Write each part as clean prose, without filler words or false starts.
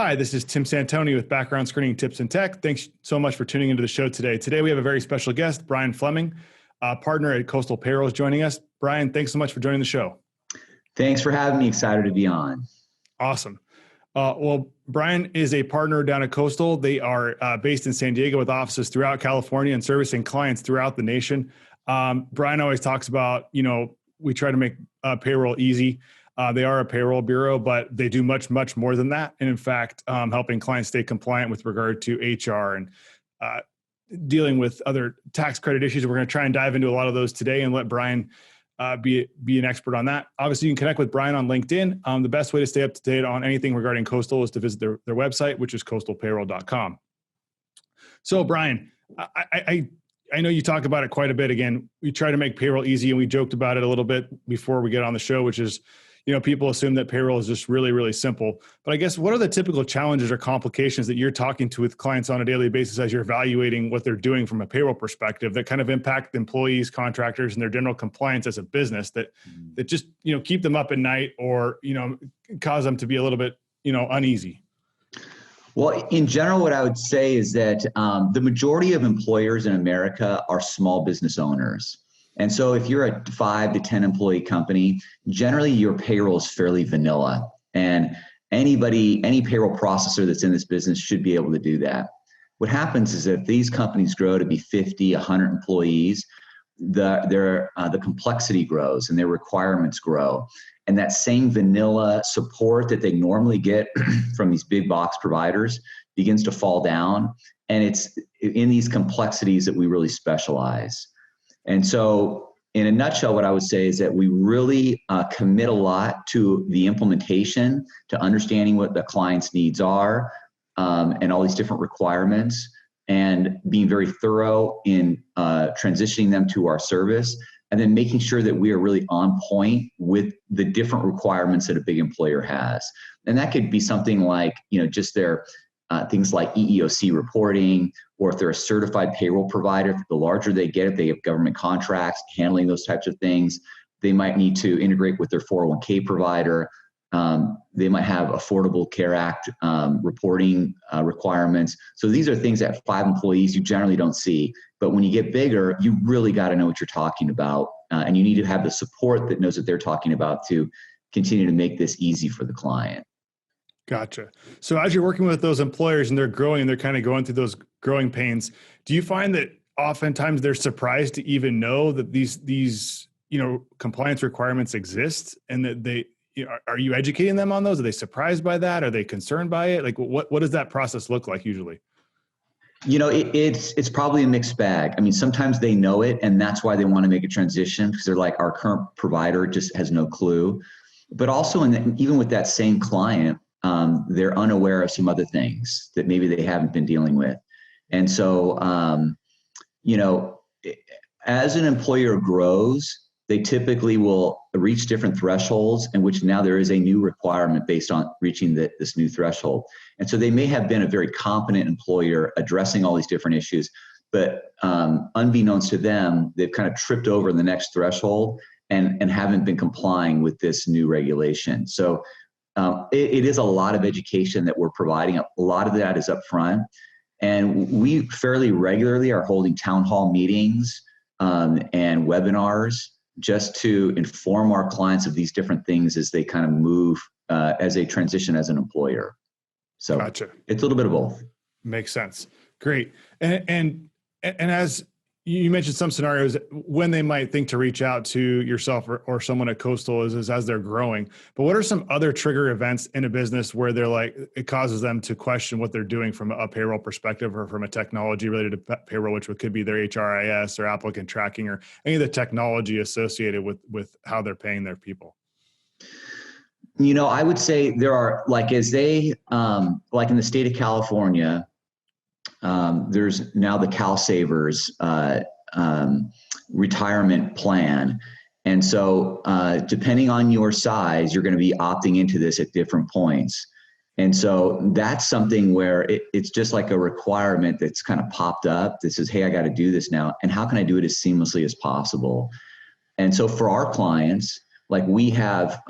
Hi, this is Tim Santoni with Background Screening Tips and Tech. Thanks so much for tuning into the show today. Today we have a very special guest, Brian Fleming, a partner at Coastal Payroll, is joining us. Brian, thanks so much for joining the show. Thanks for having me. Excited to be on. Awesome. Well, Brian is a partner down at Coastal. They are based in San Diego with offices throughout California and servicing clients throughout the nation. Brian always talks about, we try to make payroll easy. They are a payroll bureau, but they do much, much more than that. And in fact, helping clients stay compliant with regard to HR and dealing with other tax credit issues. We're going to try and dive into a lot of those today and let Brian be an expert on that. Obviously, you can connect with Brian on LinkedIn. The best way to stay up to date on anything regarding Coastal is to visit their website, which is coastalpayroll.com. So, Brian, I know you talk about it quite a bit. Again, we try to make payroll easy, and we joked about it a little bit before we get on the show, which is, people assume that payroll is just really, really simple. But I guess what are the typical challenges or complications that you're talking to with clients on a daily basis as you're evaluating what they're doing from a payroll perspective that kind of impact employees, contractors, and their general compliance as a business that just, keep them up at night or, cause them to be a little bit, uneasy? Well, in general, what I would say is that the majority of employers in America are small business owners. And so if you're a 5 to 10 employee company, generally your payroll is fairly vanilla. And any payroll processor that's in this business should be able to do that. What happens is that if these companies grow to be 50, 100 employees, the complexity grows and their requirements grow. And that same vanilla support that they normally get from these big box providers begins to fall down. And it's in these complexities that we really specialize. And so in a nutshell, what I would say is that we really commit a lot to the implementation, to understanding what the client's needs are, and all these different requirements, and being very thorough in transitioning them to our service, and then making sure that we are really on point with the different requirements that a big employer has. And that could be something like, just their things like EEOC reporting, or if they're a certified payroll provider, the larger they get, if they have government contracts, handling those types of things, they might need to integrate with their 401k provider. They might have Affordable Care Act reporting requirements. So these are things that 5 employees you generally don't see. But when you get bigger, you really got to know what you're talking about. And you need to have the support that knows what they're talking about to continue to make this easy for the client. Gotcha. So as you're working with those employers and they're growing and they're kind of going through those growing pains, do you find that oftentimes they're surprised to even know that these compliance requirements exist, and that they, are you educating them on those? Are they surprised by that? Are they concerned by it? Like what does that process look like usually? It's probably a mixed bag. I mean, sometimes they know it and that's why they want to make a transition, because they're like, our current provider just has no clue. But also even with that same client, they're unaware of some other things that maybe they haven't been dealing with. And so, as an employer grows, they typically will reach different thresholds in which now there is a new requirement based on reaching this new threshold. And so they may have been a very competent employer addressing all these different issues, but unbeknownst to them, they've kind of tripped over the next threshold and haven't been complying with this new regulation. So it is a lot of education that we're providing. A lot of that is up front. And we fairly regularly are holding town hall meetings and webinars just to inform our clients of these different things as they kind of move, as they transition as an employer. So Gotcha. It's a little bit of both. Makes sense. Great. And as you mentioned some scenarios when they might think to reach out to yourself or someone at Coastal is as they're growing. But what are some other trigger events in a business where they're like, it causes them to question what they're doing from a payroll perspective or from a technology related to payroll, which could be their HRIS or applicant tracking or any of the technology associated with how they're paying their people? I would say there are, like in the state of California, there's now the Cal Savers retirement plan. And so depending on your size, you're going to be opting into this at different points. And so that's something where it's just like a requirement that's kind of popped up that says, hey, I got to do this now. And how can I do it as seamlessly as possible? And so for our clients, Like we have,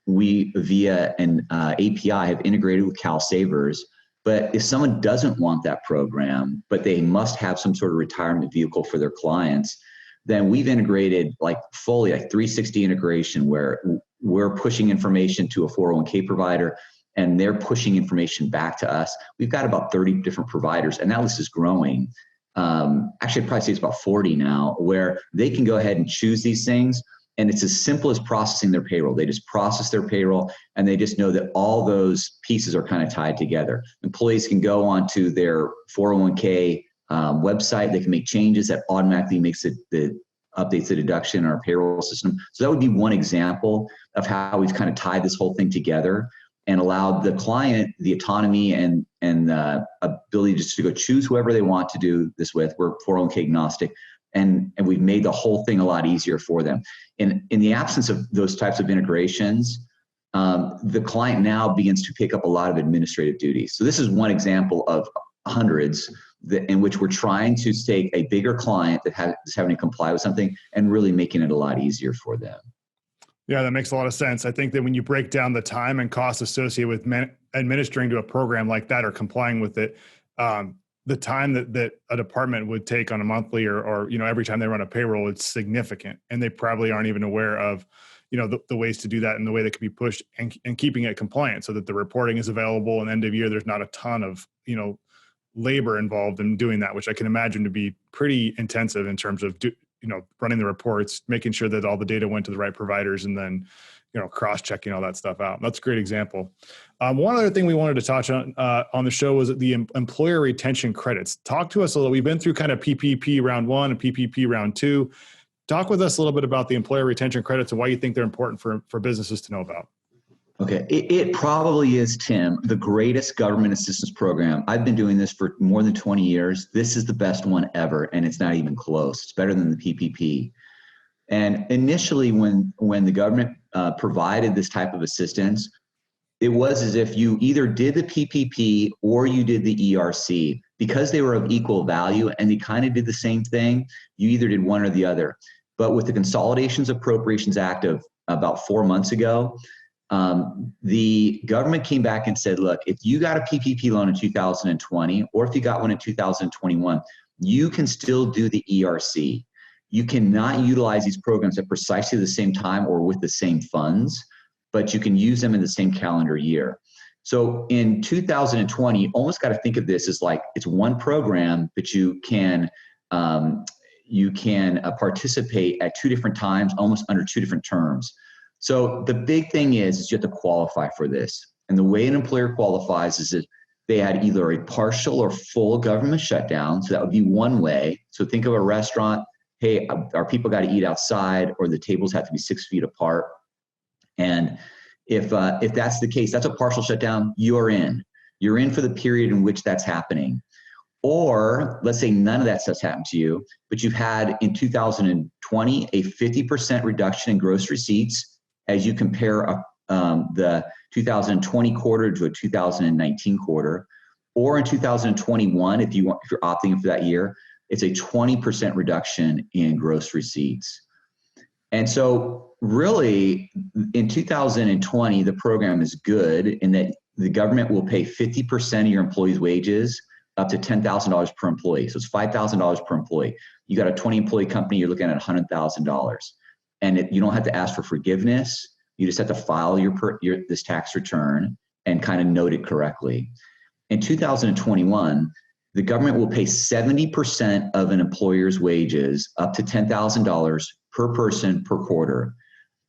we via an API have integrated with CalSavers. But if someone doesn't want that program, but they must have some sort of retirement vehicle for their clients, then we've integrated like fully like 360 integration where we're pushing information to a 401k provider and they're pushing information back to us. We've got about 30 different providers and that list is growing. Actually, I'd probably say it's about 40 now, where they can go ahead and choose these things. And it's as simple as processing their payroll. They just process their payroll and they just know that all those pieces are kind of tied together. Employees can go onto their 401k website. They can make changes that automatically makes it updates the deduction in our payroll system. So that would be one example of how we've kind of tied this whole thing together and allowed the client the autonomy and ability just to go choose whoever they want to do this with. We're 401k agnostic. And we've made the whole thing a lot easier for them. In the absence of those types of integrations, the client now begins to pick up a lot of administrative duties. So this is one example of hundreds in which we're trying to take a bigger client that is having to comply with something and really making it a lot easier for them. Yeah, that makes a lot of sense. I think that when you break down the time and costs associated with administering to a program like that or complying with it, the time that a department would take on a monthly or every time they run a payroll, it's significant. And they probably aren't even aware of, the ways to do that and the way that could be pushed and keeping it compliant so that the reporting is available and end of year, there's not a ton of, labor involved in doing that, which I can imagine to be pretty intensive in terms of, running the reports, making sure that all the data went to the right providers and then, cross-checking all that stuff out. That's a great example. One other thing we wanted to touch on the show was the employer retention credits. Talk to us a little. We've been through kind of PPP round 1 and PPP round 2. Talk with us a little bit about the employer retention credits and why you think they're important for businesses to know about. Okay. It probably is, Tim, the greatest government assistance program. I've been doing this for more than 20 years. This is the best one ever, and it's not even close. It's better than the PPP. And initially, when the government provided this type of assistance, it was as if you either did the PPP or you did the ERC. Because they were of equal value and they kind of did the same thing, you either did one or the other. But with the Consolidations Appropriations Act of about 4 months ago, the government came back and said, look, if you got a PPP loan in 2020, or if you got one in 2021, you can still do the ERC. You cannot utilize these programs at precisely the same time or with the same funds, but you can use them in the same calendar year. So in 2020, you almost got to think of this as like it's one program, but you can participate at 2 different times, almost under 2 different terms. So the big thing is you have to qualify for this. And the way an employer qualifies is that they had either a partial or full government shutdown. So that would be one way. So think of a restaurant. Hey, our people got to eat outside, or the tables have to be 6 feet apart. And if that's the case, that's a partial shutdown. You're in for the period in which that's happening. Or let's say none of that stuff's happened to you, but you've had in 2020 a 50% reduction in gross receipts as you compare the 2020 quarter to a 2019 quarter. Or in 2021, if you're opting for that year, it's a 20% reduction in gross receipts. And so really in 2020, the program is good in that the government will pay 50% of your employees' wages up to $10,000 per employee. So it's $5,000 per employee. You got a 20 employee company, you're looking at $100,000. And you don't have to ask for forgiveness. You just have to file this tax return and kind of note it correctly. In 2021, the government will pay 70% of an employer's wages up to $10,000 per person per quarter.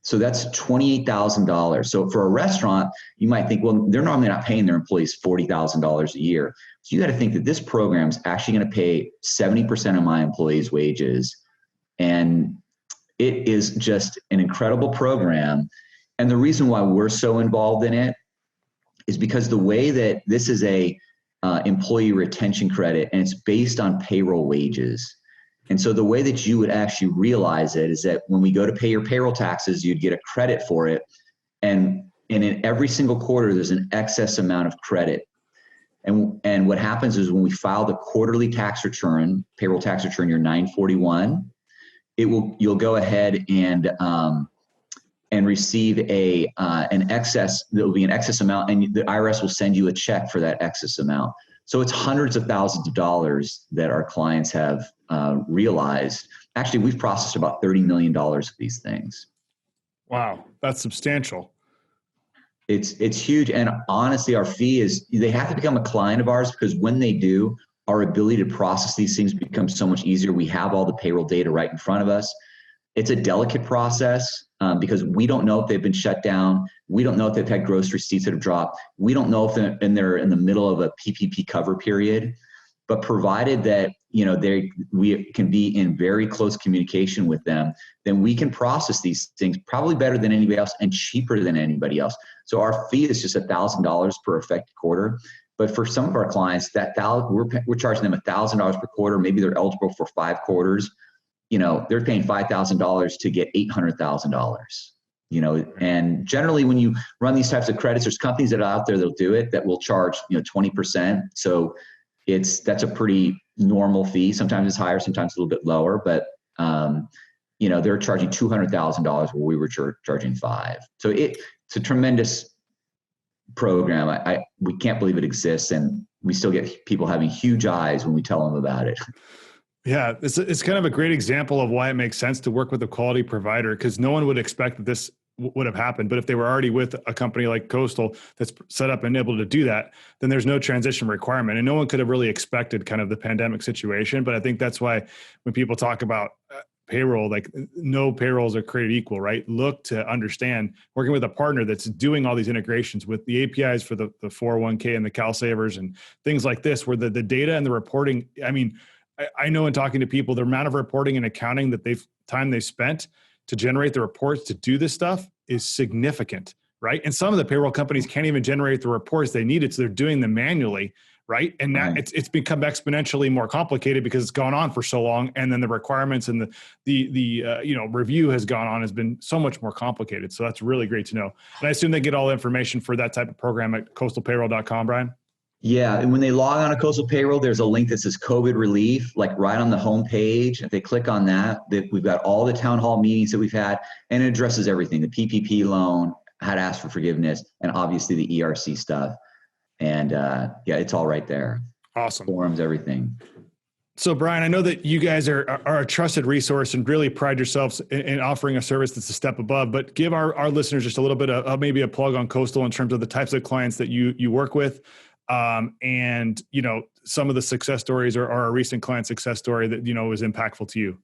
So that's $28,000. So for a restaurant, you might think, well, they're normally not paying their employees $40,000 a year. So you got to think that this program is actually going to pay 70% of my employees' wages. And it is just an incredible program. And the reason why we're so involved in it is because the way that this is a employee retention credit, and it's based on payroll wages. And so the way that you would actually realize it is that when we go to pay your payroll taxes, you'd get a credit for it. And in every single quarter, there's an excess amount of credit. And what happens is when we file the quarterly tax return, payroll tax return, your 941, you'll go ahead and and receive an excess, there will be an excess amount, and the IRS will send you a check for that excess amount. So it's hundreds of thousands of dollars that our clients have realized. Actually, we've processed about $30 million of these things. Wow, that's substantial. It's huge. And honestly, our fee is, they have to become a client of ours, because when they do, our ability to process these things becomes so much easier. We have all the payroll data right in front of us. It's a delicate process because we don't know if they've been shut down. We don't know if they've had gross receipts that have dropped. We don't know if they're in the middle of a PPP cover period. But provided that we can be in very close communication with them, then we can process these things probably better than anybody else and cheaper than anybody else. So our fee is just $1,000 per affected quarter. But for some of our clients, we're charging them $1,000 per quarter. Maybe they're eligible for 5 quarters. They're paying $5,000 to get $800,000. And generally when you run these types of credits, there's companies that are out there that'll do it that will charge 20%. So that's a pretty normal fee. Sometimes it's higher, sometimes a little bit lower, but they're charging $200,000 where we were charging $5,000. So it's a tremendous program. We can't believe it exists, and we still get people having huge eyes when we tell them about it. Yeah, it's kind of a great example of why it makes sense to work with a quality provider, because no one would expect that this would have happened. But if they were already with a company like Coastal that's set up and able to do that, then there's no transition requirement. And no one could have really expected kind of the pandemic situation. But I think that's why when people talk about payroll, like no payrolls are created equal, right? Look to understand working with a partner that's doing all these integrations with the APIs for the 401k and the CalSavers and things like this, where the data and the reporting, I know in talking to people, the amount of reporting and accounting that they've spent to generate the reports to do this stuff is significant, right? And some of the payroll companies can't even generate the reports they needed, so they're doing them manually, right? And now it's become exponentially more complicated because it's gone on for so long, and then the requirements and the review has gone on, has been so much more complicated. So that's really great to know. And I assume they get all the information for that type of program at coastalpayroll.com, Brian? Yeah, and when they log on to Coastal Payroll, there's a link that says COVID relief, like right on the home page. If they click on that, we've got all the town hall meetings that we've had, and it addresses everything: the PPP loan, how to ask for forgiveness, and obviously the ERC stuff. And it's all right there. Awesome. Forms, everything. So Brian, I know that you guys are a trusted resource and really pride yourselves in offering a service that's a step above, but give our listeners just a little bit of maybe a plug on Coastal in terms of the types of clients that you work with. And some of the success stories or a recent client success story that, was impactful to you.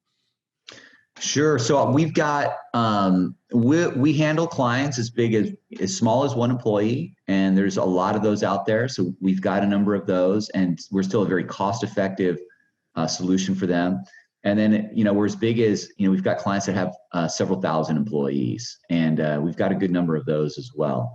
Sure. So we've got, we handle clients as small as 1 employee, and there's a lot of those out there. So we've got a number of those, and we're still a very cost-effective solution for them. And then, we're as big as, we've got clients that have several thousand employees, and we've got a good number of those as well.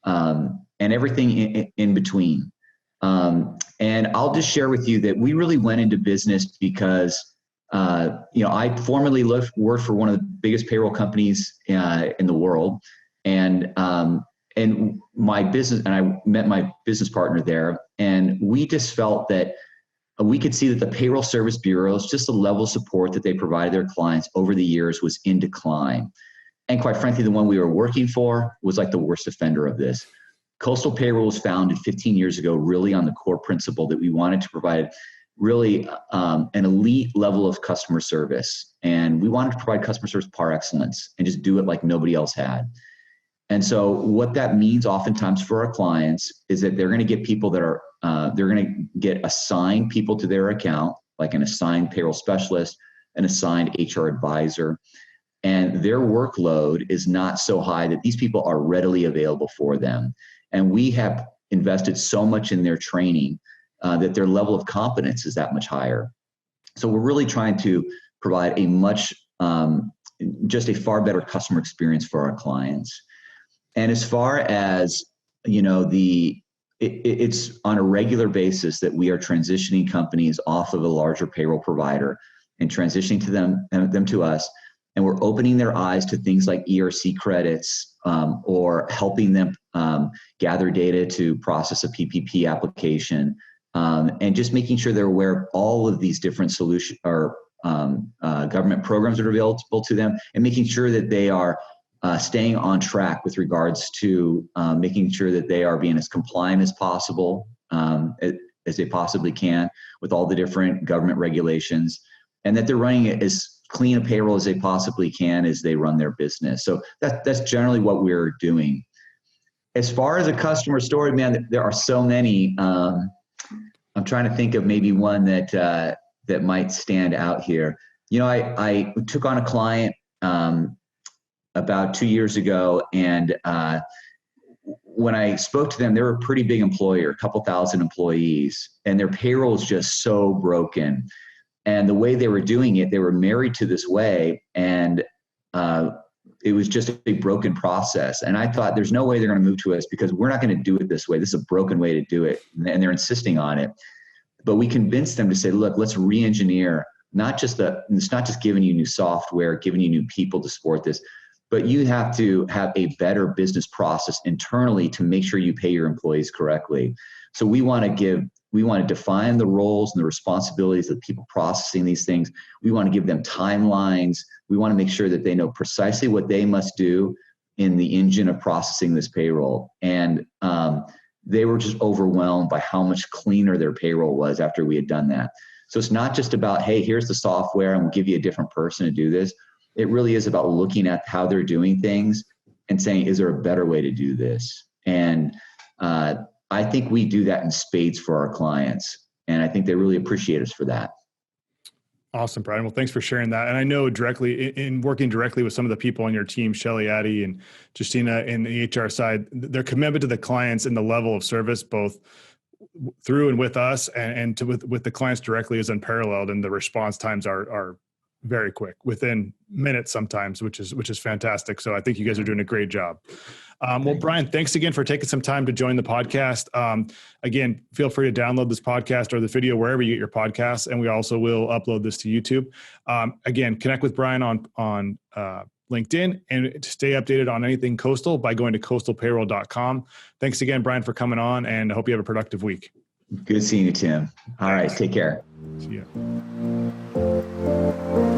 And everything in between. And I'll just share with you that we really went into business because, I formerly worked for one of the biggest payroll companies in the world, and my business, and I met my business partner there, and we just felt that we could see that the payroll service bureaus, just the level of support that they provided their clients over the years, was in decline. And quite frankly, the one we were working for was like the worst offender of this. Coastal Payroll was founded 15 years ago, really on the core principle that we wanted to provide really an elite level of customer service. And we wanted to provide customer service par excellence and just do it like nobody else had. And so what that means oftentimes for our clients is that they're going to get people that are, they're going to get assigned people to their account, like an assigned payroll specialist, an assigned HR advisor. And their workload is not so high that these people are readily available for them. And we have invested so much in their training that their level of competence is that much higher. So we're really trying to provide a much, just a far better customer experience for our clients. And as far as, it's on a regular basis that we are transitioning companies off of a larger payroll provider and transitioning to them to us. And we're opening their eyes to things like ERC credits, or helping them gather data to process a PPP application, and just making sure they're aware of all of these different solutions or government programs that are available to them, and making sure that they are staying on track with regards to making sure that they are being as compliant as possible, as they possibly can with all the different government regulations, and that they're running as clean a payroll as they possibly can as they run their business. So that's generally what we're doing. As far as a customer story, man, there are so many. I'm trying to think of maybe one that might stand out here. I took on a client about 2 years ago, and when I spoke to them, they were a pretty big employer, a couple thousand employees, and their payroll is just so broken. And the way they were doing it, they were married to this way, and it was just a broken process. And I thought, there's no way they're going to move to us because we're not going to do it this way. This is a broken way to do it. And they're insisting on it. But we convinced them to say, look, let's re-engineer, it's not just giving you new software, giving you new people to support this, but you have to have a better business process internally to make sure you pay your employees correctly. So we want to define the roles and the responsibilities of the people processing these things. We want to give them timelines. We want to make sure that they know precisely what they must do in the engine of processing this payroll. And they were just overwhelmed by how much cleaner their payroll was after we had done that. So it's not just about, hey, here's the software and we'll give you a different person to do this. It really is about looking at how they're doing things and saying, is there a better way to do this? And I think we do that in spades for our clients. And I think they really appreciate us for that. Awesome, Brian. Well, thanks for sharing that. And I know directly in working directly with some of the people on your team, Shelly, Addie, and Justina in the HR side, their commitment to the clients and the level of service, both through and with us and with the clients directly, is unparalleled. And the response times are very quick, within minutes sometimes, which is fantastic. So I think you guys are doing a great job. Well, Brian, thanks again for taking some time to join the podcast. Again, feel free to download this podcast or the video wherever you get your podcasts, and we also will upload this to YouTube. Again, connect with Brian on LinkedIn and stay updated on anything Coastal by going to coastalpayroll.com. Thanks again, Brian, for coming on, and I hope you have a productive week. Good seeing you, Tim. All right, take care. See ya.